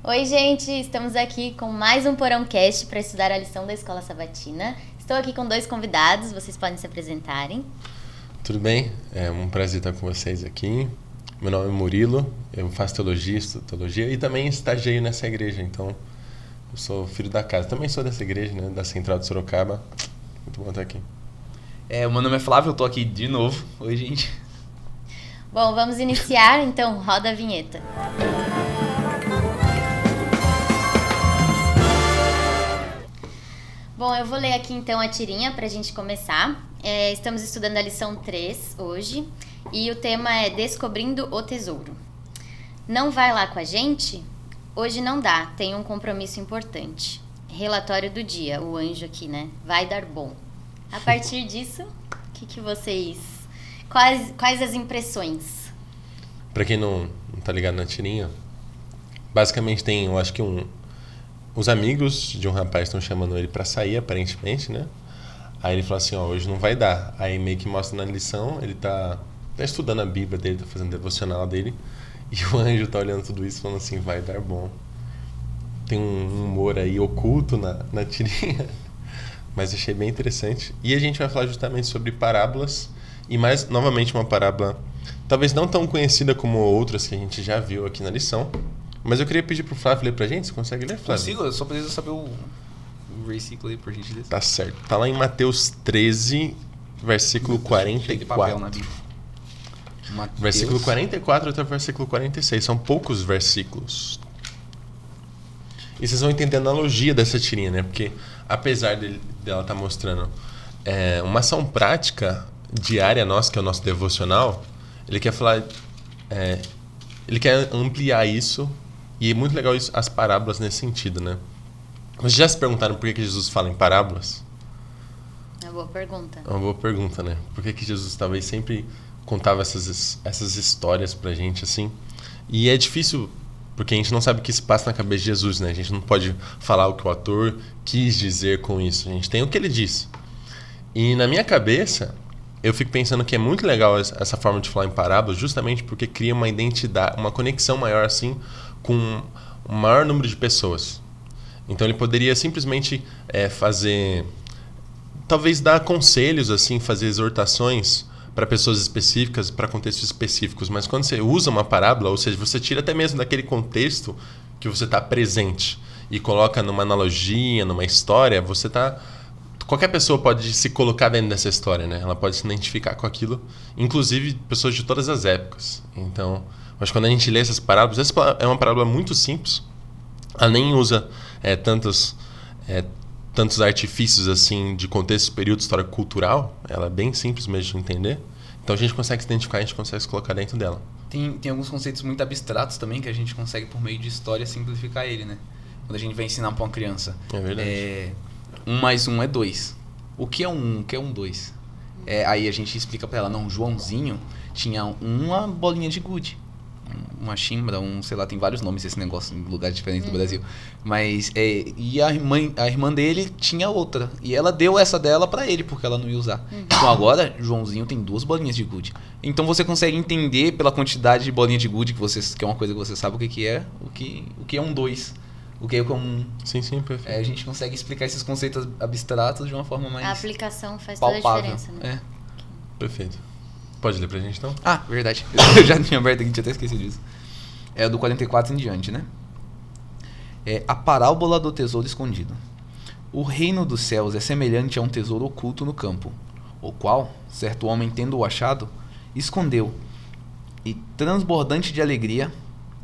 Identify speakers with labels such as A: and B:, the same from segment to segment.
A: Oi, gente! Estamos aqui com mais um Porãocast para estudar a lição da Escola Sabatina. Estou aqui com 2 convidados, vocês podem se apresentarem.
B: Tudo bem? É um prazer estar com vocês aqui. Meu nome é Murilo, eu faço teologia, estudo teologia e também estagiei nessa igreja, então eu sou filho da casa. Também sou dessa igreja, né, da Central de Sorocaba. Muito bom estar aqui.
C: O meu nome é Flávio, eu tô aqui de novo. Oi, gente.
A: Bom, vamos iniciar, então roda a vinheta. Bom, eu vou ler aqui então a tirinha para a gente começar. Estamos estudando a lição 3 hoje e o tema é Descobrindo o Tesouro. Não vai lá com a gente? Hoje não dá, tem um compromisso importante. Relatório do dia, o anjo aqui, né? Vai dar bom. A partir disso, o que vocês... Quais as impressões?
B: Para quem não tá ligado na tirinha, basicamente tem, eu acho que os amigos de um rapaz estão chamando ele para sair, aparentemente, né? Aí ele fala assim, hoje não vai dar. Aí meio que mostra na lição, ele tá estudando a Bíblia dele, tá fazendo devocional dele, e o anjo tá olhando tudo isso falando assim, vai dar bom. Tem um humor aí oculto na tirinha, mas achei bem interessante. E a gente vai falar justamente sobre parábolas, e mais, novamente, uma parábola talvez não tão conhecida como outras que a gente já viu aqui na lição. Mas eu queria pedir pro Flávio ler pra gente. Você consegue ler, Flávio?
C: Consigo, eu só preciso saber o versículo aí, por gentileza.
B: Tá certo. Tá lá em Mateus 13, versículo 44.
C: Mateus.
B: Versículo 44 até o versículo 46. São poucos versículos. E vocês vão entender a analogia dessa tirinha, né? Porque apesar dela estar mostrando uma ação prática diária nossa, que é o nosso devocional, ele quer falar... ele quer ampliar isso. E é muito legal isso, as parábolas nesse sentido, né? Vocês já se perguntaram por que Jesus fala em parábolas?
A: É uma boa pergunta.
B: É uma boa pergunta, né? Por que Jesus talvez sempre contava essas histórias pra gente, assim? E é difícil, porque a gente não sabe o que se passa na cabeça de Jesus, né? A gente não pode falar o que o ator quis dizer com isso. A gente tem o que ele disse. E na minha cabeça, eu fico pensando que é muito legal essa forma de falar em parábolas, justamente porque cria uma identidade, uma conexão maior, assim, com um maior número de pessoas. Então ele poderia simplesmente fazer, talvez dar conselhos, assim, fazer exortações para pessoas específicas, para contextos específicos. Mas quando você usa uma parábola, ou seja, você tira até mesmo daquele contexto que você está presente e coloca numa analogia, numa história, qualquer pessoa pode se colocar dentro dessa história, né? Ela pode se identificar com aquilo, inclusive pessoas de todas as épocas. Então, acho que quando a gente lê essas parábolas, essa é uma parábola muito simples. Ela nem usa tantos artifícios assim de contexto, período histórico cultural. Ela é bem simples mesmo de entender. Então a gente consegue se identificar, a gente consegue se colocar dentro dela.
C: Tem alguns conceitos muito abstratos também que a gente consegue, por meio de história, simplificar ele, né? Quando a gente vai ensinar para uma criança.
B: É verdade.
C: 1 mais 1 é 2. O que é um 1? O que é um 2? Aí a gente explica para ela, não, Joãozinho tinha uma bolinha de gude. Uma chimbra, sei lá, tem vários nomes esse negócio em lugares diferentes do Brasil. Mas, e a irmã dele tinha outra. E ela deu essa dela pra ele, porque ela não ia usar. Então agora, Joãozinho tem 2 bolinhas de gude. Então você consegue entender pela quantidade de bolinha de gude, que é uma coisa que você sabe o que é, o que é um 2. O que é um...
B: Sim, perfeito.
C: A gente consegue explicar esses conceitos abstratos de uma forma mais
A: A aplicação faz
C: palpável.
A: toda a diferença, né?
B: Perfeito. Pode ler pra gente, então?
C: Ah, verdade. Eu já tinha aberto aqui, tinha até esquecido disso. É do 44 em diante, né? A parábola do tesouro escondido. O reino dos céus é semelhante a um tesouro oculto no campo, o qual, certo homem tendo-o achado, escondeu, e transbordante de alegria,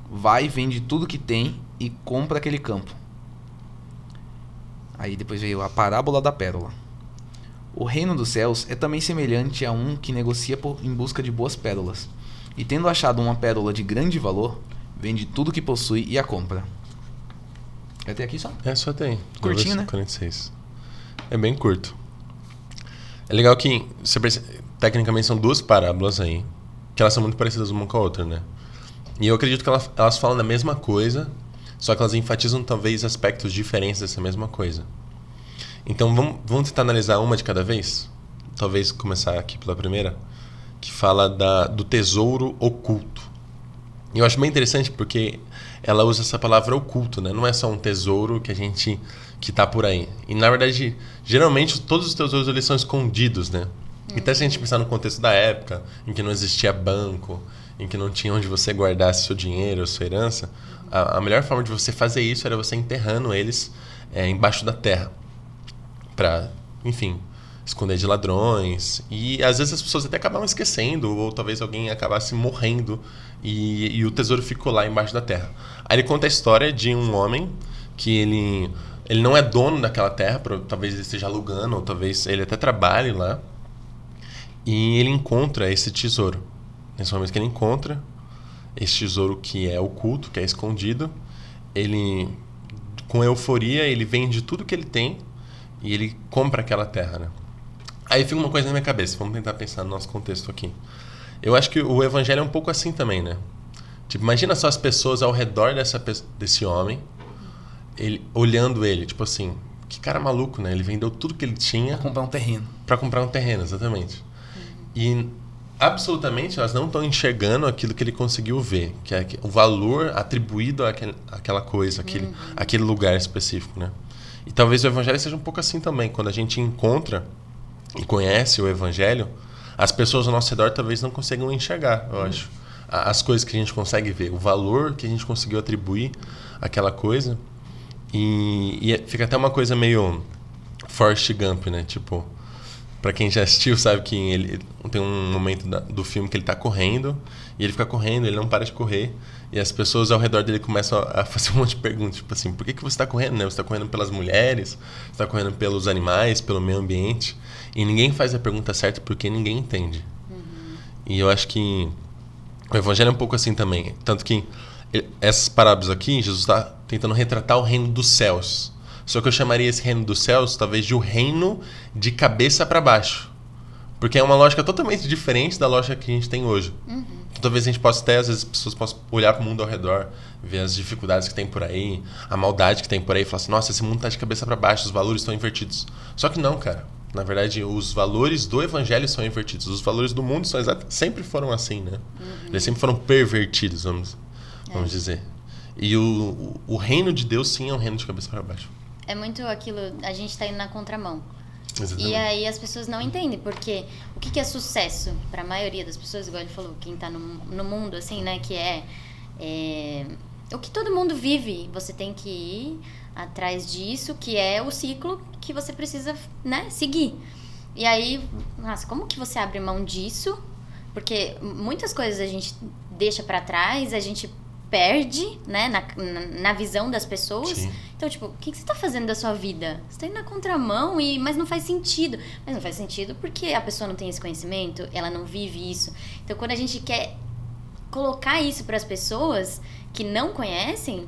C: vai, vende tudo que tem e compra aquele campo. Aí depois veio a parábola da pérola. O reino dos céus é também semelhante a um que negocia em busca de boas pérolas. E tendo achado uma pérola de grande valor, vende tudo que possui e a compra. Até aqui só?
B: Só tem.
C: Curtinho, né?
B: 46. É bem curto. É legal que, tecnicamente, são 2 parábolas aí, que elas são muito parecidas uma com a outra, né? E eu acredito que elas falam da mesma coisa, só que elas enfatizam, talvez, aspectos diferentes dessa mesma coisa. Então vamos tentar analisar uma de cada vez? Talvez começar aqui pela primeira, que fala do tesouro oculto. E eu acho bem interessante porque ela usa essa palavra oculto, né? Não é só um tesouro que tá por aí. E, na verdade, geralmente, todos os tesouros eles são escondidos, né? E até se a gente pensar no contexto da época, em que não existia banco, em que não tinha onde você guardasse seu dinheiro, sua herança, a melhor forma de você fazer isso era você enterrando eles embaixo da terra. Para, enfim, esconder de ladrões. E às vezes as pessoas até acabavam esquecendo, ou talvez alguém acabasse morrendo e o tesouro ficou lá embaixo da terra. Aí ele conta a história de um homem que ele não é dono daquela terra, talvez ele esteja alugando, ou talvez ele até trabalhe lá. E ele encontra esse tesouro. Nesse momento que ele encontra esse tesouro que é oculto, que é escondido, ele, com euforia, ele vende tudo que ele tem e ele compra aquela terra, né? Aí fica uma coisa na minha cabeça, vamos tentar pensar no nosso contexto aqui. Eu acho que o evangelho é um pouco assim também, né? Tipo, imagina só as pessoas ao redor desse homem, olhando ele, tipo assim, que cara maluco, né? Ele vendeu tudo que ele tinha
C: Pra comprar
B: para comprar
C: um terreno.
B: um terreno, exatamente. E absolutamente elas não estão enxergando aquilo que ele conseguiu ver, que é o valor atribuído àquela coisa, aquele lugar específico, né? E talvez o evangelho seja um pouco assim também. Quando a gente encontra e conhece o evangelho, as pessoas ao nosso redor talvez não consigam enxergar, eu acho. As coisas que a gente consegue ver, o valor que a gente conseguiu atribuir àquela coisa. E fica até uma coisa meio Forrest Gump, né? Tipo, pra quem já assistiu, sabe que ele tem um momento do filme que ele tá correndo, e ele fica correndo, ele não para de correr, e as pessoas ao redor dele começam a fazer um monte de perguntas, tipo assim, por que você tá correndo, né? Você tá correndo pelas mulheres, você tá correndo pelos animais, pelo meio ambiente, e ninguém faz a pergunta certa porque ninguém entende. E eu acho que o evangelho é um pouco assim também, tanto que essas parábolas aqui, Jesus está tentando retratar o reino dos céus. Só que eu chamaria esse reino dos céus talvez de o reino de cabeça para baixo. Porque é uma lógica totalmente diferente da lógica que a gente tem hoje. Então, talvez a gente possa até, às vezes, as pessoas possam olhar para o mundo ao redor, ver as dificuldades que tem por aí, a maldade que tem por aí, e falar assim, nossa, esse mundo está de cabeça para baixo, os valores estão invertidos. Só que não, cara. Na verdade, os valores do evangelho são invertidos. Os valores do mundo sempre foram assim, né? Eles sempre foram pervertidos, vamos dizer. E o reino de Deus, sim, é um reino de cabeça para baixo.
A: É muito aquilo, a gente tá indo na contramão.
B: Exatamente.
A: E aí as pessoas não entendem, porque o que é sucesso para a maioria das pessoas, igual ele falou, quem tá no mundo, assim, né, que é o que todo mundo vive. Você tem que ir atrás disso, que é o ciclo que você precisa, né, seguir. E aí, nossa, como que você abre mão disso? Porque muitas coisas a gente deixa para trás, a gente perde, né, na visão das pessoas.
B: Sim.
A: Então, tipo, o que você tá fazendo da sua vida? Você tá indo na contramão, mas não faz sentido. Mas não faz sentido porque a pessoa não tem esse conhecimento, ela não vive isso. Então, quando a gente quer colocar isso para as pessoas que não conhecem,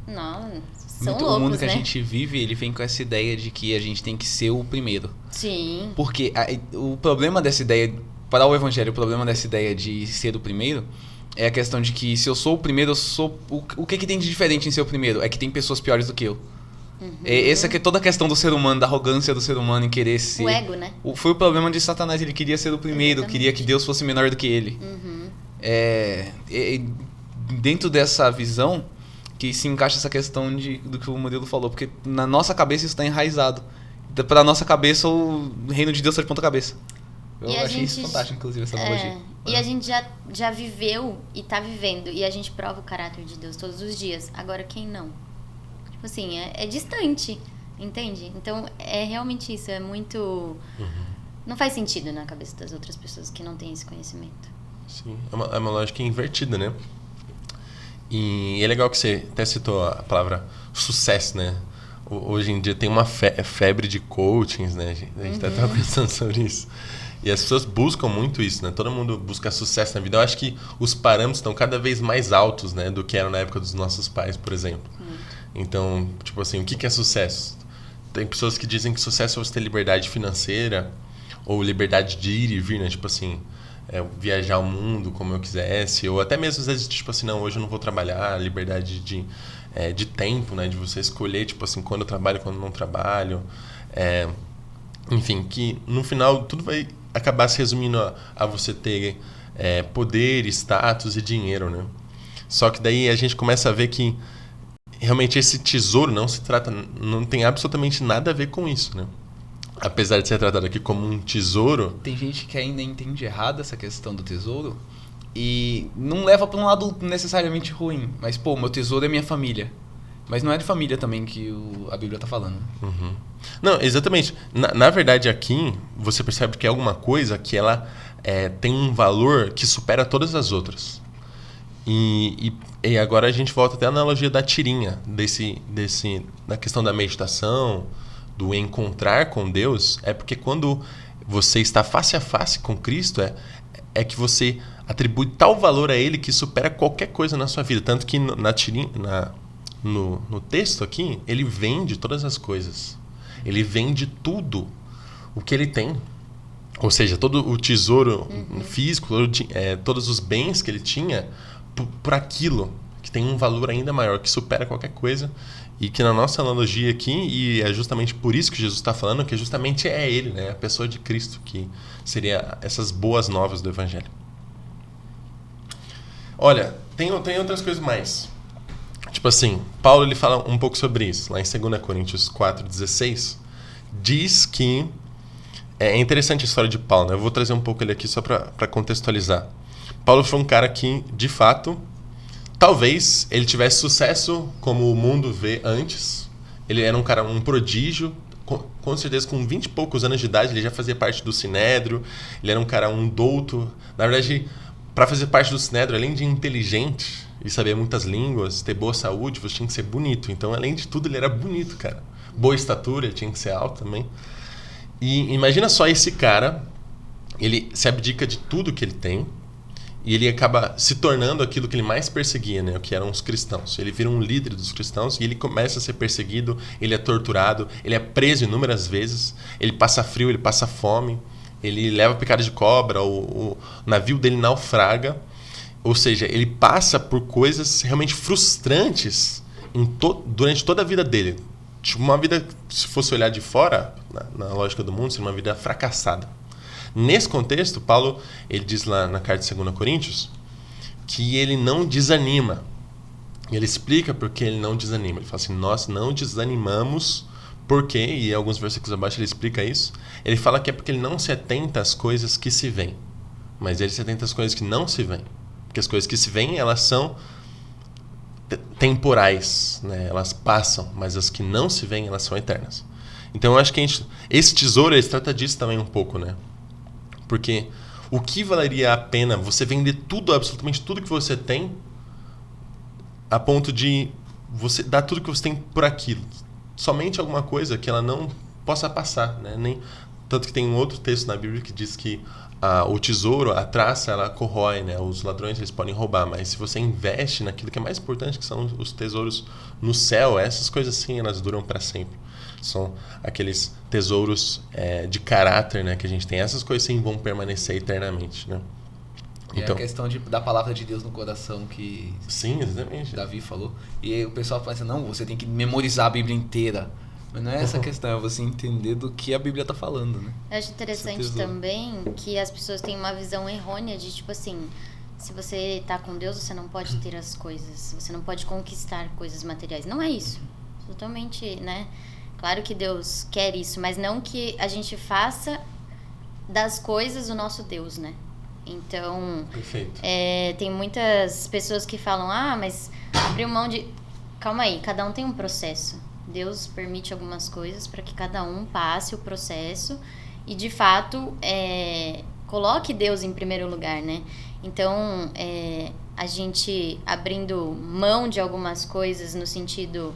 A: não, são loucos,
C: o mundo que
A: né?
C: a gente vive, ele vem com essa ideia de que a gente tem que ser o primeiro.
A: Sim.
C: Porque o problema dessa ideia, para o evangelho, o problema dessa ideia de ser o primeiro é a questão de que se eu sou o primeiro, eu sou... O que tem de diferente em ser o primeiro? É que tem pessoas piores do que eu. Essa que é toda a questão do ser humano, da arrogância do ser humano em querer ser...
A: O ego, né?
C: Foi o problema de Satanás, ele queria ser o primeiro,
A: Exatamente.
C: queria que Deus fosse menor do que ele. Dentro dessa visão que se encaixa essa questão do que o Murilo falou, porque na nossa cabeça isso está enraizado. Para nossa cabeça, o reino de Deus está de ponta cabeça. Eu achei isso fantástico, inclusive, essa analogia.
A: E a gente já viveu e tá vivendo. E a gente prova o caráter de Deus todos os dias. Agora, quem não? Tipo assim, é distante, entende? Então, é realmente isso. É muito... Não faz sentido na cabeça das outras pessoas que não têm esse conhecimento.
B: Sim, é uma lógica invertida, né? E é legal que você até citou a palavra sucesso, né? Hoje em dia tem uma febre de coachings, né? A gente tá até pensando sobre isso. E as pessoas buscam muito isso, né? Todo mundo busca sucesso na vida. Eu acho que os parâmetros estão cada vez mais altos, né? Do que eram na época dos nossos pais, por exemplo. Então, tipo assim, o que é sucesso? Tem pessoas que dizem que sucesso é você ter liberdade financeira ou liberdade de ir e vir, né? Tipo assim, viajar o mundo como eu quisesse. Ou até mesmo, às vezes, tipo assim, não, hoje eu não vou trabalhar. Liberdade de tempo, né? De você escolher, tipo assim, quando eu trabalho, quando eu não trabalho. Enfim, que no final tudo vai acabar se resumindo a você ter poder, status e dinheiro, né? Só que daí a gente começa a ver que realmente esse tesouro não tem absolutamente nada a ver com isso, né? Apesar de ser tratado aqui como um tesouro...
C: Tem gente que ainda entende errado essa questão do tesouro e não leva para um lado necessariamente ruim. Mas, pô, meu tesouro é minha família. Mas não é de família também que a Bíblia tá falando.
B: Uhum. Não, exatamente. Na verdade, aqui, você percebe que é alguma coisa que ela tem um valor que supera todas as outras. E agora a gente volta até à analogia da tirinha, da questão da meditação, do encontrar com Deus. É porque quando você está face a face com Cristo, é que você atribui tal valor a Ele que supera qualquer coisa na sua vida. Tanto que na tirinha... No texto aqui, ele vende todas as coisas. Ele vende tudo o que ele tem. Ou seja, todo o tesouro físico, todos os bens que ele tinha, por aquilo que tem um valor ainda maior, que supera qualquer coisa. E que na nossa analogia aqui, e é justamente por isso que Jesus está falando, que justamente é ele, né? A pessoa de Cristo, que seria essas boas novas do Evangelho. Olha, tem outras coisas mais. Tipo assim, Paulo ele fala um pouco sobre isso. Lá em 2 Coríntios 4,16, diz que... É interessante a história de Paulo, né? Eu vou trazer um pouco ele aqui só para contextualizar. Paulo foi um cara que, de fato, talvez ele tivesse sucesso como o mundo vê antes. Ele era um prodígio. Com certeza, com 20 e poucos anos de idade, ele já fazia parte do Sinédrio. Ele era um cara, um douto. Na verdade, para fazer parte do Sinédrio, além de inteligente... e saber muitas línguas, ter boa saúde, você tinha que ser bonito. Então, além de tudo, ele era bonito, cara. Boa estatura, ele tinha que ser alto também. E imagina só esse cara, ele se abdica de tudo que ele tem e ele acaba se tornando aquilo que ele mais perseguia, né? O que eram os cristãos. Ele vira um líder dos cristãos e ele começa a ser perseguido, ele é torturado, ele é preso inúmeras vezes, ele passa frio, ele passa fome, ele leva picada de cobra, o navio dele naufraga. Ou seja, ele passa por coisas realmente frustrantes durante toda a vida dele. Tipo, uma vida, se fosse olhar de fora, na lógica do mundo, seria uma vida fracassada. Nesse contexto, Paulo ele diz lá na carta de 2 Coríntios que ele não desanima. E ele explica por que ele não desanima. Ele fala assim, nós não desanimamos porque, e em alguns versículos abaixo ele explica isso, ele fala que é porque ele não se atenta às coisas que se veem, mas ele se atenta às coisas que não se veem. Porque as coisas que se veem, elas são temporais, né? Elas passam, mas as que não se veem, elas são eternas. Então eu acho que esse tesouro, ele trata disso também um pouco, né? Porque o que valeria a pena você vender tudo, absolutamente tudo que você tem, a ponto de você dar tudo que você tem por aquilo? Somente alguma coisa que ela não possa passar, né? Tanto que tem um outro texto na Bíblia que diz que o tesouro, a traça, ela corrói, né? Os ladrões eles podem roubar, mas se você investe naquilo que é mais importante, que são os tesouros no céu, essas coisas sim, elas duram para sempre. São aqueles tesouros de caráter, né, que a gente tem. Essas coisas sim vão permanecer eternamente, né?
C: Então, é a questão da palavra de Deus no coração que
B: sim, exatamente.
C: Davi falou. E aí o pessoal fala assim, não, você tem que memorizar a Bíblia inteira. Mas não é essa a questão, é você entender do que a Bíblia está falando, né?
A: Eu acho interessante também que as pessoas têm uma visão errônea de, tipo assim, se você tá com Deus, você não pode ter as coisas, você não pode conquistar coisas materiais. Não é isso. Totalmente, né? Claro que Deus quer isso, mas não que a gente faça das coisas o nosso Deus, né? Então,
B: perfeito.
A: Tem muitas pessoas que falam, mas abrir mão de... Calma aí, cada um tem um processo. Deus permite algumas coisas para que cada um passe o processo e, de fato, coloque Deus em primeiro lugar, né? Então, a gente abrindo mão de algumas coisas no sentido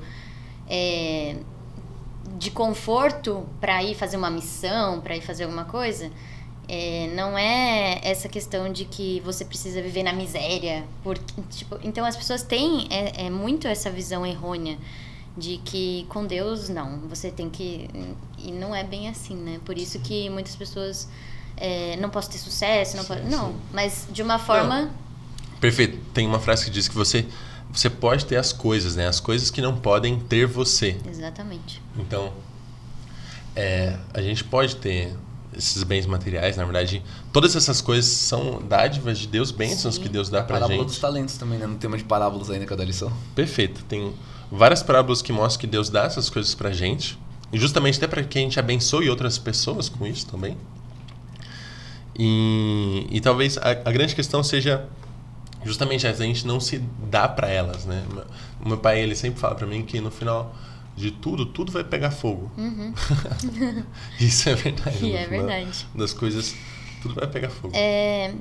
A: de conforto para ir fazer uma missão, para ir fazer alguma coisa, não é essa questão de que você precisa viver na miséria. Então, as pessoas têm muito essa visão errônea de que com Deus, não, você tem que... E não é bem assim, né? Por isso que muitas pessoas não posso ter sucesso, não pode... Não, mas de uma forma... Não.
B: Perfeito. Tem uma frase que diz que você pode ter as coisas, né? As coisas que não podem ter você.
A: Exatamente.
B: Então, a gente pode ter esses bens materiais. Na verdade, todas essas coisas são dádivas de Deus, bênçãos que Deus dá pra
C: Parábola
B: gente.
C: dos talentos também, né? No tema de parábolas aí na cada lição.
B: Perfeito. Tem várias parábolas que mostram que Deus dá essas coisas pra gente. E justamente até para que a gente abençoe outras pessoas com isso também. E talvez a grande questão seja justamente essa, a gente não se dá para elas, né? O meu pai, ele sempre fala para mim que no final de tudo vai pegar fogo.
A: Uhum.
B: Isso é verdade.
A: E é verdade.
B: Das coisas, tudo vai pegar fogo.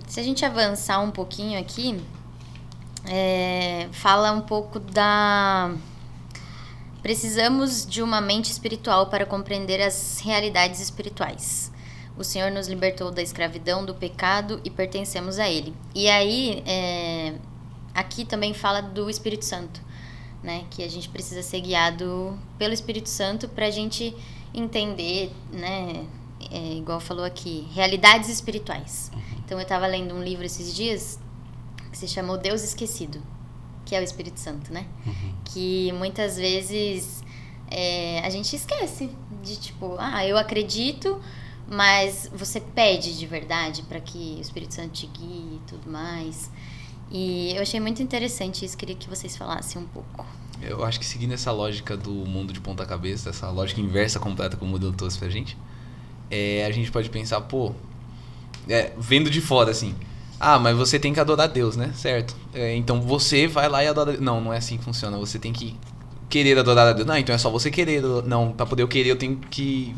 A: Se a gente avançar um pouquinho aqui, fala um pouco da... Precisamos de uma mente espiritual para compreender as realidades espirituais. O Senhor nos libertou da escravidão, do pecado e pertencemos a Ele. E aí, aqui também fala do Espírito Santo, né? Que a gente precisa ser guiado pelo Espírito Santo para a gente entender, né? Igual falou aqui, realidades espirituais. Então, eu estava lendo um livro esses dias que se chamou Deus Esquecido, que é o Espírito Santo, né? Que muitas vezes a gente esquece de tipo, eu acredito, mas você pede de verdade para que o Espírito Santo te guie e tudo mais. E eu achei muito interessante isso, queria que vocês falassem um pouco.
C: Eu acho que seguindo essa lógica do mundo de ponta cabeça, essa lógica inversa completa como o modelo trouxe pra gente, a gente pode pensar, vendo de fora assim, mas você tem que adorar Deus, né? Certo. Então você vai lá e adora... Não é assim que funciona. Você tem que querer adorar a Deus. Não, então é só você querer. Não, pra poder eu querer, eu tenho que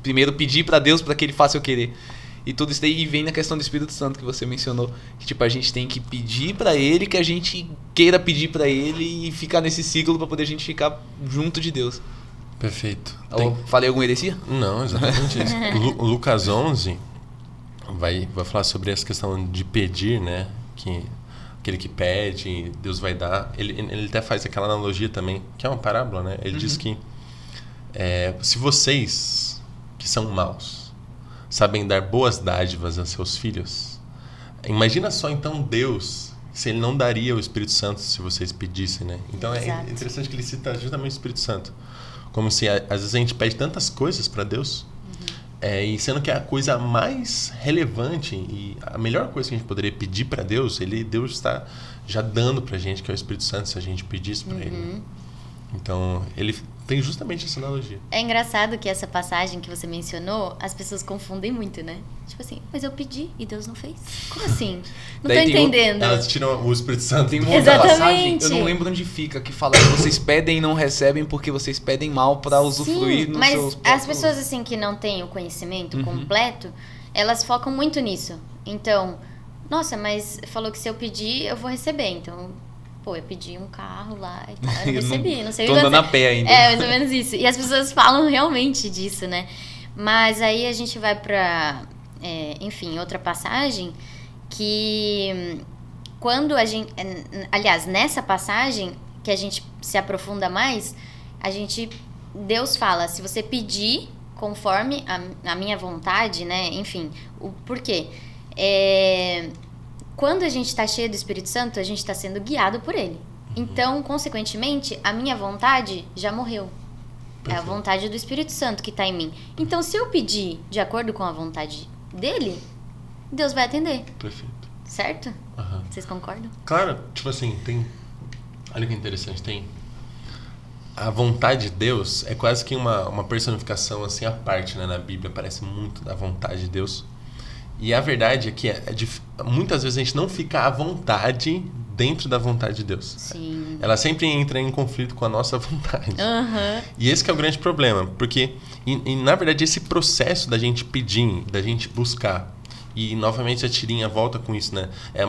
C: primeiro pedir pra Deus pra que Ele faça eu querer. E tudo isso daí vem na questão do Espírito Santo que você mencionou. Que tipo, a gente tem que pedir pra Ele, que a gente queira pedir pra Ele e ficar nesse ciclo pra poder a gente ficar junto de Deus.
B: Perfeito.
C: Falei alguma heresia?
B: Não, exatamente isso. Lucas 11... Vai falar sobre essa questão de pedir, né? Que aquele que pede, Deus vai dar. Ele até faz aquela analogia também, que é uma parábola, né? Ele diz que se vocês, que são maus, sabem dar boas dádivas a seus filhos, imagina só então Deus, se Ele não daria o Espírito Santo se vocês pedissem, né? Então
A: Exato.
B: É interessante que ele cita justamente o Espírito Santo. Como se às vezes a gente pede tantas coisas para Deus, e sendo que é a coisa mais relevante e a melhor coisa que a gente poderia pedir para Deus, Deus está já dando pra gente, que é o Espírito Santo, se a gente pedisse para Ele. Né? Então, ele tem justamente essa analogia.
A: É engraçado que essa passagem que você mencionou, as pessoas confundem muito, né? Tipo assim, mas eu pedi e Deus não fez? Como assim? Não tô entendendo.
B: Elas tiram o Espírito Santo.
C: Tem uma outra passagem, eu não lembro onde fica, que fala que vocês pedem e não recebem porque vocês pedem mal para usufruir nos seus próprios...
A: Mas as pessoas assim que não têm o conhecimento completo, elas focam muito nisso. Então, nossa, mas falou que se eu pedir, eu vou receber. Então, eu pedi um carro lá e tal, eu não recebi, não sei o que.
C: Tô andando a pé ainda.
A: Mais ou menos isso. E as pessoas falam realmente disso, né? Mas aí a gente vai pra, outra passagem que quando a gente... Aliás, nessa passagem que a gente se aprofunda mais, Deus fala, se você pedir conforme a minha vontade, né? Enfim, por quê? Quando a gente está cheio do Espírito Santo, a gente está sendo guiado por Ele. Então, consequentemente, a minha vontade já morreu. Perfeito. É a vontade do Espírito Santo que está em mim. Então, se eu pedir de acordo com a vontade dele, Deus vai atender.
B: Perfeito.
A: Certo? Vocês concordam?
B: Claro, tipo assim, olha que interessante, a vontade de Deus é quase que uma personificação assim à parte, né? Na Bíblia aparece muito da vontade de Deus. E a verdade é que muitas vezes a gente não fica à vontade dentro da vontade de Deus.
A: Sim.
B: Ela sempre entra em conflito com a nossa vontade. E esse que é o grande problema. Porque, na verdade, esse processo da gente pedir, da gente buscar, e novamente a tirinha volta com isso, né?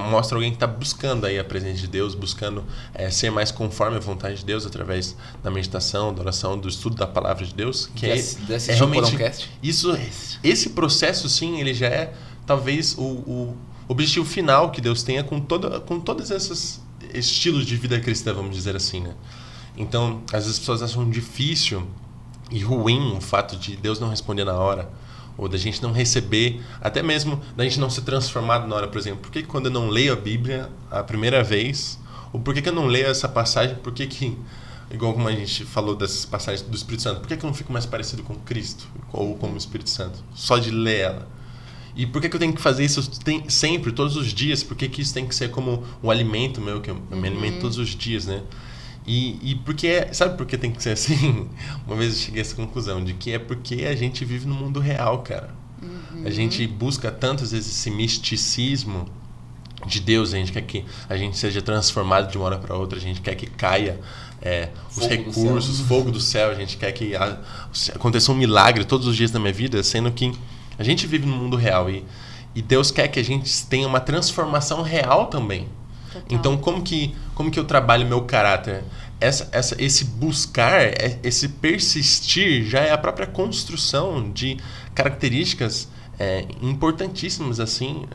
B: Mostra alguém que está buscando aí a presença de Deus, buscando ser mais conforme a vontade de Deus através da meditação, da oração, do estudo da palavra de Deus. Que é realmente isso. Esse processo, sim, ele já é talvez o objetivo final que Deus tenha com todos esses estilos de vida cristã, vamos dizer assim, né? Então, às vezes as pessoas acham difícil e ruim o fato de Deus não responder na hora, ou da gente não receber, até mesmo da gente não ser transformado na hora, por exemplo. Por que quando eu não leio a Bíblia a primeira vez, ou por que eu não leio essa passagem, por que igual como a gente falou dessas passagens do Espírito Santo, por que eu não fico mais parecido com Cristo ou como o Espírito Santo? Só de ler ela. E por que eu tenho que fazer isso sempre, todos os dias? Por que isso tem que ser como um alimento meu, que eu me alimento todos os dias, né? E porque, sabe por que tem que ser assim? Uma vez eu cheguei a essa conclusão, de que é porque a gente vive no mundo real, cara. A gente busca tantas vezes esse misticismo de Deus, a gente quer que a gente seja transformado de uma hora para outra, a gente quer que caia os recursos, fogo do céu, a gente quer que aconteça um milagre todos os dias da minha vida, sendo que a gente vive no mundo real e Deus quer que a gente tenha uma transformação real também. Total. Então, como que eu trabalho meu caráter? Esse buscar, esse persistir já é a própria construção de características importantíssimas, assim,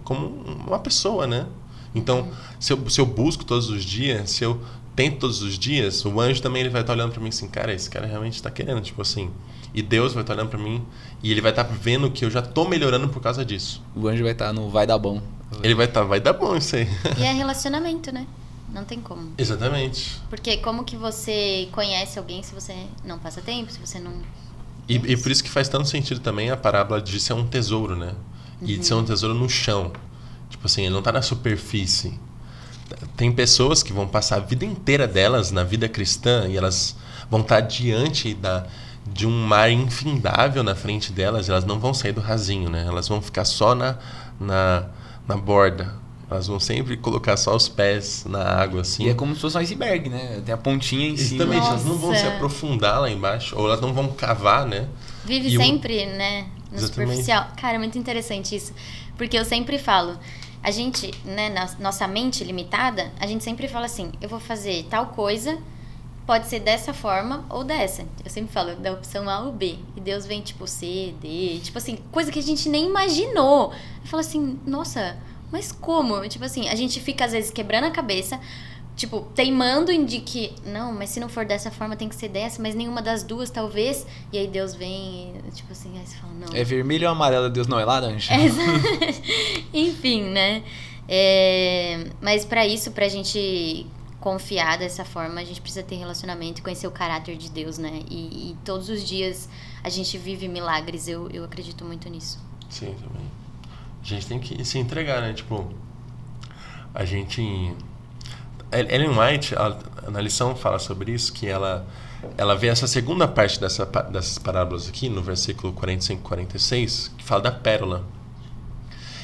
B: como uma pessoa, né? Então, se eu busco todos os dias, se eu tento todos os dias, o anjo também ele vai estar olhando para mim assim, cara, esse cara realmente está querendo, tipo assim. E Deus vai estar olhando para mim e ele vai estar vendo que eu já tô melhorando por causa disso.
C: O anjo vai estar no vai dar bom.
B: Ele vai dar bom isso aí.
A: E é relacionamento, né? Não tem como.
B: Exatamente.
A: Porque como que você conhece alguém se você não passa tempo, se você não...
B: E por isso que faz tanto sentido também a parábola de ser um tesouro, né? E de ser um tesouro no chão. Tipo assim, ele não tá na superfície. Tem pessoas que vão passar a vida inteira delas na vida cristã e elas vão estar diante de um mar infindável na frente delas, elas não vão sair do rasinho, né? Elas vão ficar só na borda. Elas vão sempre colocar só os pés na água, assim.
C: E é como se fosse um iceberg, né? Tem a pontinha em cima.
B: Exatamente, elas não vão se aprofundar lá embaixo, ou elas não vão cavar, né?
A: Vive sempre, né? No superficial. Cara, é muito interessante isso. Porque eu sempre falo, a gente, né, na nossa mente limitada, a gente sempre fala assim, eu vou fazer tal coisa, pode ser dessa forma ou dessa. Eu sempre falo da opção A ou B. E Deus vem tipo C, D, tipo assim, coisa que a gente nem imaginou. Eu falo assim, nossa, mas como? Tipo assim, a gente fica às vezes quebrando a cabeça, tipo, teimando em de que, não, mas se não for dessa forma tem que ser dessa, mas nenhuma das duas talvez. E aí Deus vem, tipo assim, aí você fala, não.
C: É vermelho ou amarelo, Deus não é laranja.
A: Enfim, né? Mas pra isso, pra gente confiar dessa forma, a gente precisa ter relacionamento e conhecer o caráter de Deus, né? E todos os dias a gente vive milagres, eu acredito muito nisso.
B: Sim, também. A gente tem que se entregar, né? Tipo, a gente... Ellen White, na lição, fala sobre isso, que ela vê essa segunda parte dessas parábolas aqui, no versículo 45 e 46, que fala da pérola.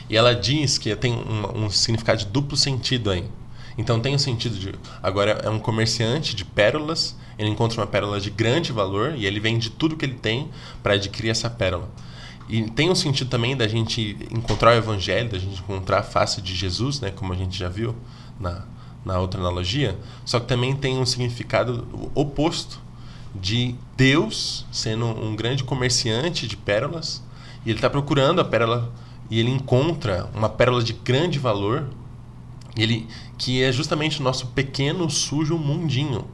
B: E ela diz que tem um significado de duplo sentido aí. Então tem o sentido de... Agora é um comerciante de pérolas, ele encontra uma pérola de grande valor e ele vende tudo que ele tem para adquirir essa pérola. E tem um sentido também da gente encontrar o evangelho, da gente encontrar a face de Jesus, né, como a gente já viu na outra analogia, só que também tem um significado oposto de Deus sendo um grande comerciante de pérolas e ele está procurando a pérola e ele encontra uma pérola de grande valor, que é justamente o nosso pequeno, sujo mundinho,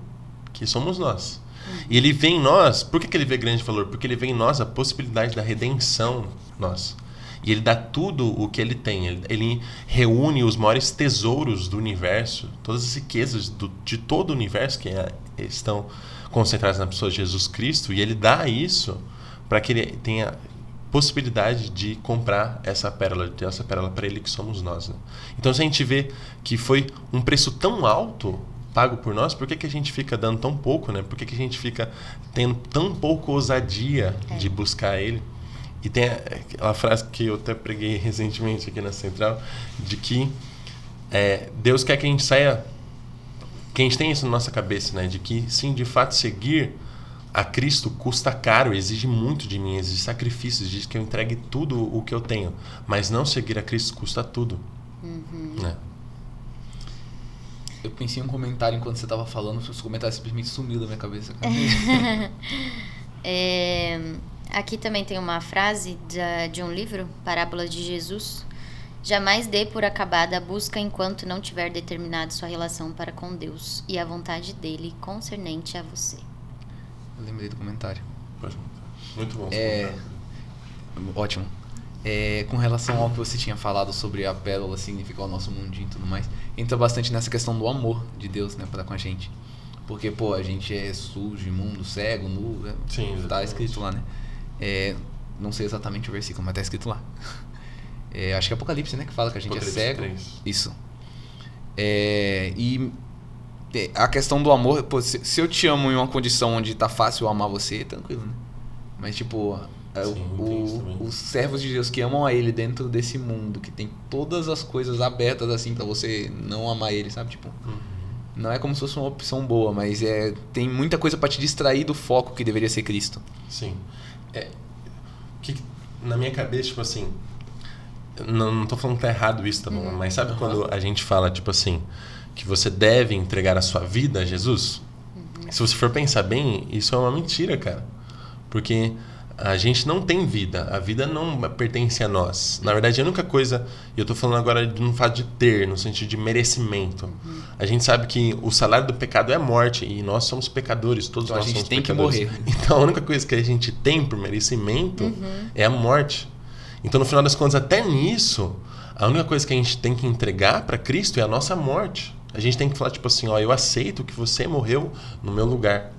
B: que somos nós. E ele vê em nós, por que ele vê grande valor? Porque ele vê em nós a possibilidade da redenção nossa. E ele dá tudo o que ele tem. Ele reúne os maiores tesouros do universo, todas as riquezas de todo o universo que estão concentradas na pessoa de Jesus Cristo. E ele dá isso para que ele tenha possibilidade de comprar essa pérola para ele que somos nós. Né? Então, se a gente vê que foi um preço tão alto pago por nós, por que a gente fica dando tão pouco, né? Por que a gente fica tendo tão pouca ousadia de buscar ele? E tem aquela frase que eu até preguei recentemente aqui na Central, de que Deus quer que a gente saia, que a gente tenha isso na nossa cabeça, né? De que, sim, de fato, seguir a Cristo custa caro, exige muito de mim, exige sacrifícios, diz que eu entregue tudo o que eu tenho, mas não seguir a Cristo custa tudo. Né?
C: Eu pensei em um comentário enquanto você estava falando, os comentários simplesmente sumiu da minha cabeça.
A: Aqui também tem uma frase de um livro, Parábola de Jesus. Jamais dê por acabada a busca enquanto não tiver determinado sua relação para com Deus e a vontade dele concernente a você.
C: Eu lembrei do comentário.
B: Muito bom.
C: Ótimo. Com relação ao que você tinha falado sobre a pérola significar o nosso mundinho e tudo mais, entra bastante nessa questão do amor de Deus, né, para com a gente. Porque, pô, a gente é sujo, imundo, cego, nu.
B: Sim,
C: tá
B: exatamente.
C: escrito lá, né? Não sei exatamente o versículo, mas tá escrito lá. Acho que é Apocalipse, né? Que fala que a gente
B: Apocalipse
C: é cego.
B: 3.
C: Isso. E a questão do amor, pô, se eu te amo em uma condição onde tá fácil eu amar você, tranquilo, né? Mas, tipo,
B: tem isso também.
C: os servos de Deus que amam a ele dentro desse mundo, que tem todas as coisas abertas, assim, pra você não amar ele, sabe? Tipo, não é como se fosse uma opção boa, mas tem muita coisa pra te distrair do foco que deveria ser Cristo.
B: Sim. Na minha cabeça, tipo assim, não tô falando que tá errado isso, tá bom? Mas sabe quando a gente fala, tipo assim, que você deve entregar a sua vida a Jesus? Se você for pensar bem, isso é uma mentira, cara. Porque a gente não tem vida. A vida não pertence a nós. Na verdade, a única coisa... E eu tô falando agora no fato de ter, no sentido de merecimento. A gente sabe que o salário do pecado é a morte. E nós somos pecadores. Todos
C: Então
B: nós
C: a gente
B: somos
C: tem
B: pecadores.
C: que morrer.
B: Então a única coisa que a gente tem por merecimento é a morte. Então, no final das contas, até nisso, a única coisa que a gente tem que entregar para Cristo é a nossa morte. A gente tem que falar, tipo assim, ó, eu aceito que você morreu no meu lugar.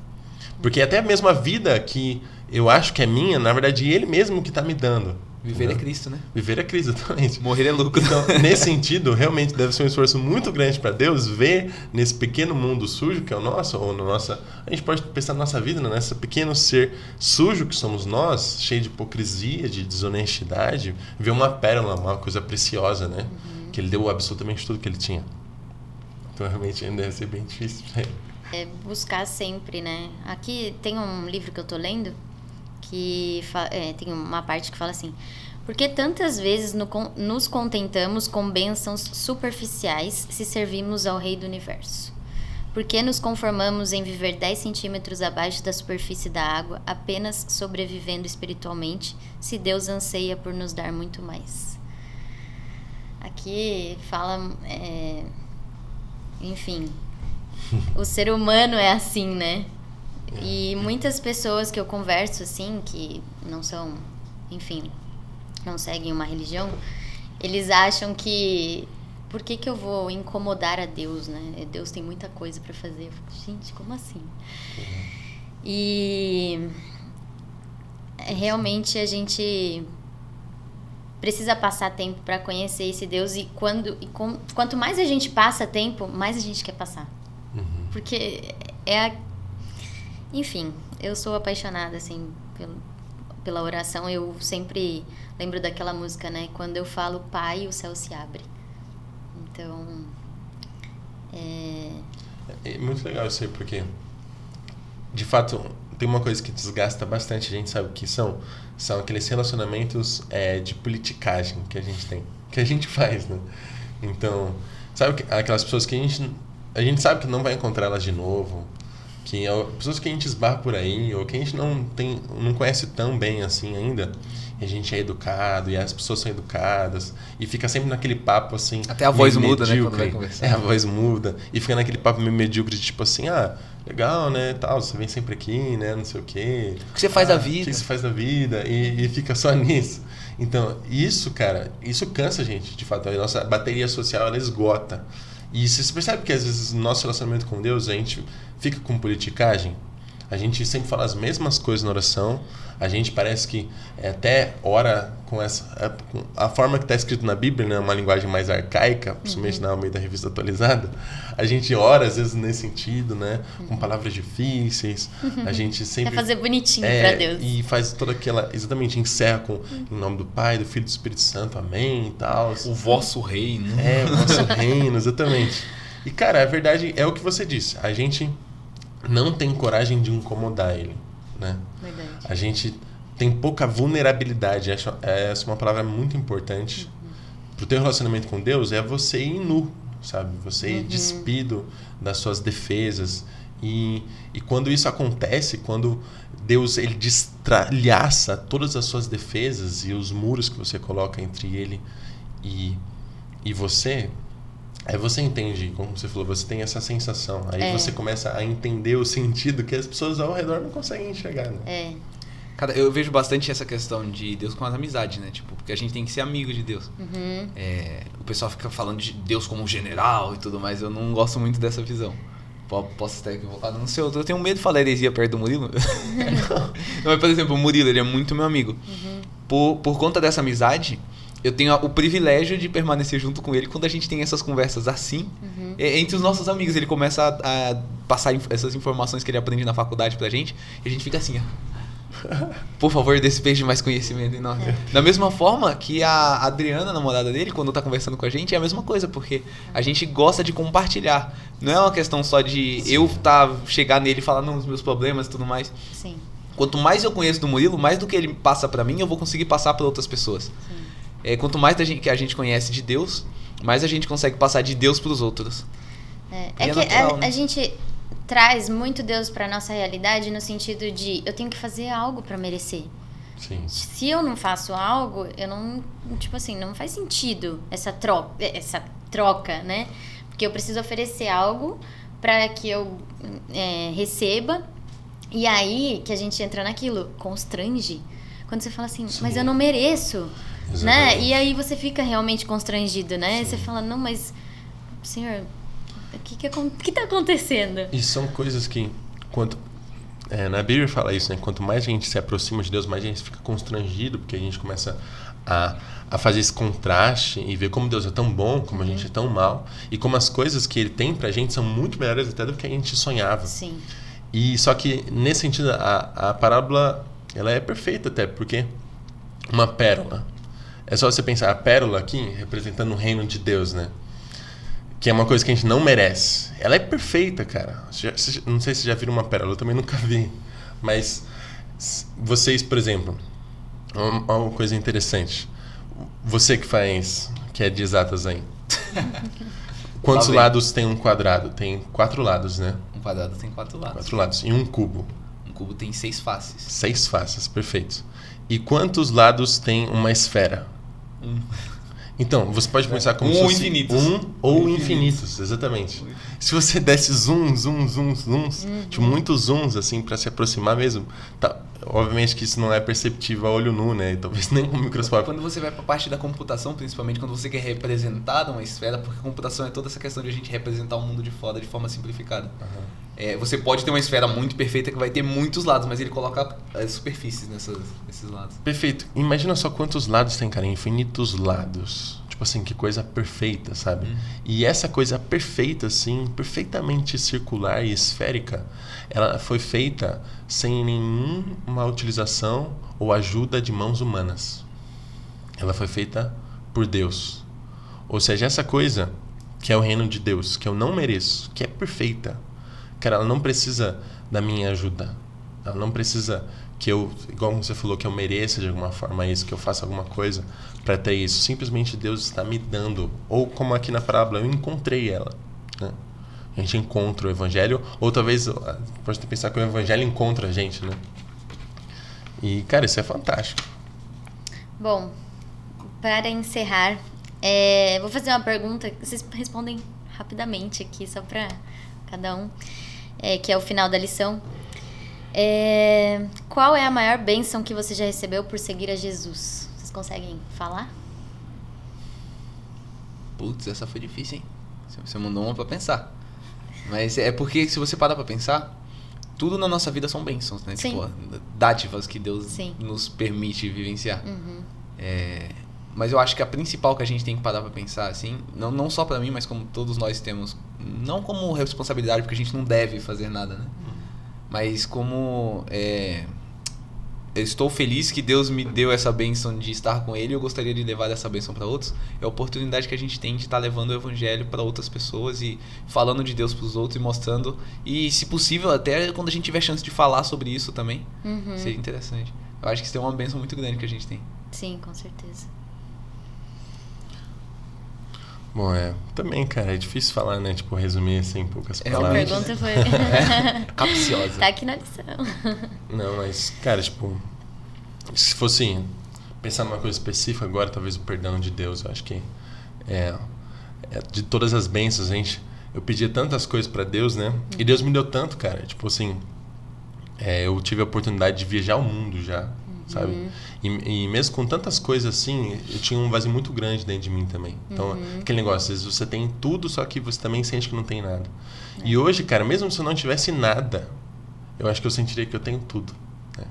B: Porque até mesmo a vida que eu acho que é minha, na verdade, ele mesmo que está me dando.
C: Viver
B: entendeu?
C: é Cristo, né?
B: Viver é Cristo, exatamente.
C: Morrer é lucro.
B: Então, nesse sentido, realmente deve ser um esforço muito grande para Deus ver nesse pequeno mundo sujo que é o nosso, ou no nossa... A gente pode pensar na nossa vida, né? Nesse pequeno ser sujo que somos nós, cheio de hipocrisia, de desonestidade, ver uma pérola, uma coisa preciosa, né? Que ele deu absolutamente tudo que ele tinha. Então, realmente, ainda deve ser bem difícil pra ele.
A: Buscar sempre, né? Aqui tem um livro que eu tô lendo que tem uma parte que fala assim: porque tantas vezes nos contentamos com bênçãos superficiais se servimos ao Rei do Universo? Porque nos conformamos em viver 10 centímetros abaixo da superfície da água, apenas sobrevivendo espiritualmente, se Deus anseia por nos dar muito mais? Aqui fala, enfim, o ser humano é assim, né? E muitas pessoas que eu converso, assim, que não são, enfim, não seguem uma religião, eles acham que... Por que eu vou incomodar a Deus, né? Deus tem muita coisa pra fazer. Eu falo, gente, como assim? E realmente a gente precisa passar tempo pra conhecer esse Deus. E quanto mais a gente passa tempo, mais a gente quer passar. Porque enfim, eu sou apaixonada, assim, pela oração. Eu sempre lembro daquela música, né? Quando eu falo Pai, o céu se abre. Então,
B: É muito legal isso aí, porque, de fato, tem uma coisa que desgasta bastante, a gente sabe o que são aqueles relacionamentos de politicagem que a gente tem, que a gente faz, né? Então, sabe aquelas pessoas que a gente sabe que não vai encontrar elas de novo, que pessoas que a gente esbarra por aí, ou que a gente não conhece tão bem assim ainda, e a gente é educado, e as pessoas são educadas, e fica sempre naquele papo assim...
C: Até a voz muda,
B: medíocre,
C: né, quando vai conversar.
B: a voz muda, e fica naquele papo meio medíocre de tipo assim, legal, né, tal, você vem sempre aqui, né, não sei o quê.
C: O que você faz da vida?
B: O que você faz da vida? E fica só nisso. Então, isso, cara, isso cansa a gente, de fato. A nossa bateria social, ela esgota. E você percebe que às vezes no nosso relacionamento com Deus a gente fica com politicagem? A gente sempre fala as mesmas coisas na oração, a gente parece que até ora com a forma que está escrito na Bíblia, né, uma linguagem mais arcaica, principalmente na meio da revista atualizada. A gente ora às vezes nesse sentido, né, com palavras difíceis. A gente sempre
A: quer fazer bonitinho para Deus.
B: E faz toda aquela, exatamente, encerra em nome do Pai, do Filho e do Espírito Santo, amém e tal.
C: O vosso reino.
B: O vosso reino, exatamente. E cara, a verdade é o que você disse, a gente não tem coragem de incomodar ele, né?
A: Verdade.
B: A gente tem pouca vulnerabilidade. Essa é uma palavra muito importante. Pro teu relacionamento com Deus é você ir nu, sabe? Você ir despido das suas defesas. E quando isso acontece, quando Deus ele destralhaça todas as suas defesas e os muros que você coloca entre ele e você... Aí você entende, como você falou, você tem essa sensação. Aí você começa a entender o sentido que as pessoas ao redor não conseguem enxergar, né?
C: Cara, eu vejo bastante essa questão de Deus com as amizades, né? Tipo, porque a gente tem que ser amigo de Deus. O pessoal fica falando de Deus como general e tudo mais. Eu não gosto muito dessa visão. Posso estar equivocado, não sei, eu tenho medo de falar heresia perto do Murilo. Não, mas, por exemplo, o Murilo, ele é muito meu amigo. Por conta dessa amizade, eu tenho o privilégio de permanecer junto com ele quando a gente tem essas conversas assim, entre os nossos amigos. Ele começa a passar essas informações que ele aprende na faculdade pra gente, e a gente fica assim, ó. Por favor, despeje mais conhecimento em nós. Da mesma forma que a Adriana, a namorada dele, quando tá conversando com a gente, é a mesma coisa, porque a gente gosta de compartilhar. Não é uma questão só de eu chegar nele e falar não, os meus problemas e tudo mais.
A: Sim.
C: Quanto mais eu conheço do Murilo, mais do que ele passa pra mim, eu vou conseguir passar pra outras pessoas. Quanto mais que a gente conhece de Deus, mais a gente consegue passar de Deus pros outros.
A: É que natural, né? A gente traz muito Deus pra nossa realidade no sentido de eu tenho que fazer algo pra merecer.
B: Sim.
A: Se eu não faço algo, eu não, tipo assim, não faz sentido essa troca, né? Porque eu preciso oferecer algo pra que eu receba. E aí que a gente entra naquilo, constrange. Quando você fala assim, mas eu não mereço, né? E aí você fica realmente constrangido, né? Você fala, não, mas, Senhor, o que tá acontecendo?
B: E são coisas que, na Bíblia fala isso, né? Quanto mais a gente se aproxima de Deus, mais a gente fica constrangido, porque a gente começa a fazer esse contraste e ver como Deus é tão bom, como a gente é tão mal, e como as coisas que Ele tem pra gente são muito melhores até do que a gente sonhava.
A: Sim.
B: E só que, nesse sentido, a parábola, ela é perfeita até, porque uma pérola, é só você pensar, a pérola aqui, representando o reino de Deus, né? Que é uma coisa que a gente não merece. Ela é perfeita, cara. Não sei se já viram uma pérola, eu também nunca vi. Mas vocês, por exemplo, uma coisa interessante. Você que é de exatas aí. Quantos lados tem um quadrado? Tem 4 lados, né?
C: Um quadrado tem 4 lados.
B: 4 lados. E um cubo?
C: Um cubo tem 6 faces.
B: 6 faces, perfeito. E quantos lados tem uma esfera? Então, você pode pensar como se fosse
C: infinitos.
B: Ou infinitos, exatamente. Se você desse zooms, tipo, muitos zooms, assim, pra se aproximar mesmo, tá, obviamente que isso não é perceptível a olho nu, né? Talvez nem com o microscópio.
C: Quando você vai pra parte da computação, principalmente quando você quer representar uma esfera, porque a computação é toda essa questão de a gente representar o mundo de fora de forma simplificada. Você pode ter uma esfera muito perfeita que vai ter muitos lados, mas ele coloca as superfícies nesses lados.
B: Perfeito. Imagina só quantos lados tem, cara. Infinitos lados. Tipo assim, que coisa perfeita, sabe? E essa coisa perfeita, assim, perfeitamente circular e esférica, ela foi feita sem nenhuma utilização ou ajuda de mãos humanas. Ela foi feita por Deus. Ou seja, essa coisa que é o reino de Deus, que eu não mereço, que é perfeita, cara, ela não precisa da minha ajuda. Ela não precisa que eu, igual você falou, que eu mereça de alguma forma isso, que eu faça alguma coisa para ter isso. Simplesmente Deus está me dando. Ou como aqui na parábola, eu encontrei ela, né? A gente encontra o evangelho, ou talvez pode pensar que o evangelho encontra a gente, né? E, cara, isso é fantástico.
A: Bom, para encerrar, vou fazer uma pergunta, vocês respondem rapidamente aqui, só para cada um, que é o final da lição. Qual é a maior bênção que você já recebeu por seguir a Jesus? Vocês conseguem falar?
C: Putz, essa foi difícil, hein? Você mandou uma pra pensar. Mas é porque, se você parar pra pensar, tudo na nossa vida são bênçãos, né?
A: Sim.
C: Tipo, dádivas que Deus
A: Sim.
C: nos permite vivenciar. Mas eu acho que a principal que a gente tem que parar pra pensar, assim, não só pra mim, mas como todos nós temos, não como responsabilidade, porque a gente não deve fazer nada, né? Mas como eu estou feliz que Deus me deu essa bênção de estar com Ele, eu gostaria de levar essa bênção para outros. É a oportunidade que a gente tem de estar levando o Evangelho para outras pessoas e falando de Deus para os outros e mostrando. E, se possível, até quando a gente tiver chance de falar sobre isso também, seria interessante. Eu acho que isso é uma bênção muito grande que a gente tem.
A: Sim, com certeza.
B: Bom, também, cara, é difícil falar, né? Tipo, resumir assim em poucas
A: A
B: palavras.
A: pergunta foi...
C: Capciosa.
A: Tá aqui na lição.
B: Não, mas, cara, tipo, se fosse pensar numa coisa específica agora, talvez o perdão de Deus, eu acho que de todas as bênçãos, eu pedia tantas coisas pra Deus, né? E Deus me deu tanto, cara, tipo assim, eu tive a oportunidade de viajar o mundo já, sabe? E mesmo com tantas coisas assim, eu tinha um vazio muito grande dentro de mim também. Então, aquele negócio, às vezes você tem tudo, só que você também sente que não tem nada. E hoje, cara, mesmo se eu não tivesse nada, eu acho que eu sentiria que eu tenho tudo, né?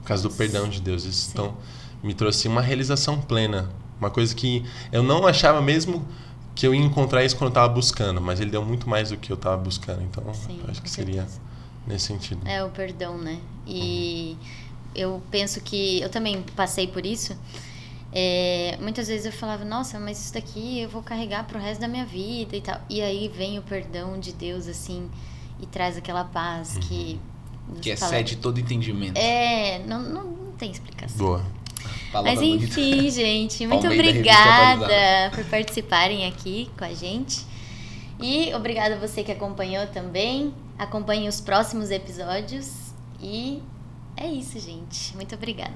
B: Por causa do perdão de Deus. Isso, então, me trouxe uma realização plena. Uma coisa que eu não achava mesmo que eu ia encontrar isso quando eu estava buscando, mas ele deu muito mais do que eu estava buscando. Então, eu acho que seria nesse sentido.
A: É o perdão, né? E eu penso que eu também passei por isso. Muitas vezes eu falava, nossa, mas isso daqui eu vou carregar pro resto da minha vida e tal. E aí vem o perdão de Deus, assim, e traz aquela paz que
C: excede todo entendimento.
A: Não tem explicação.
B: Boa.
A: Mas enfim,
C: bonita.
A: gente, muito
C: Almeida,
A: obrigada por participarem aqui com a gente. E obrigada a você que acompanhou também. Acompanhe os próximos episódios. E é isso, gente. Muito obrigada.